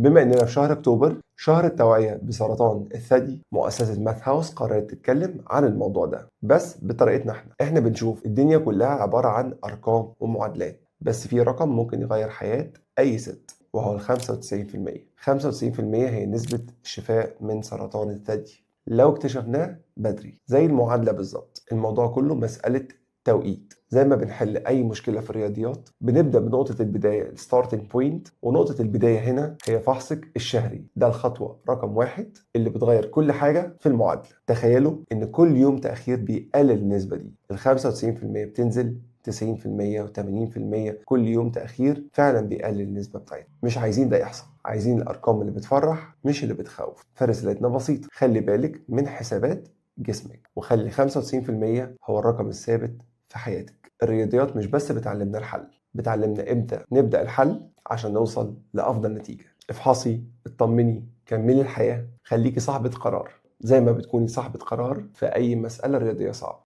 بما اننا في شهر اكتوبر، شهر التوعية بسرطان الثدي، مؤسسة ماث هاوس قررت تتكلم عن الموضوع ده بس بطريقتنا احنا بنشوف الدنيا كلها عبارة عن ارقام ومعادلات، بس في رقم ممكن يغير حياة اي ست وهو ال 95%. 95% هي نسبة الشفاء من سرطان الثدي لو اكتشفناه بدري. زي المعادلة بالظبط، الموضوع كله مسألة توقيت. زي ما بنحل أي مشكلة في الرياضيات، بنبدأ بنقطة البداية الستارتنج بوينت، ونقطة البداية هنا هي فحصك الشهري. ده الخطوة رقم 1 اللي بتغير كل حاجة في المعادلة. تخيلوا إن كل يوم تأخير بيقلل النسبة دي، ال 95% بتنزل 90% و80%. كل يوم تأخير فعلا بيقلل النسبة بتاعتنا. مش عايزين ده يحصل، عايزين الأرقام اللي بتفرح مش اللي بتخوف. فرسالتنا بسيطة، خلي بالك من حسابات جسمك وخلي 95% هو الرقم الثابت في حياتك. الرياضيات مش بس بتعلمنا الحل، بتعلمنا امتى نبدأ الحل عشان نوصل لأفضل نتيجة. افحصي، اطمني، كملي الحياة، خليكي صاحبة قرار زي ما بتكوني صاحبة قرار في أي مسألة رياضية صعبة.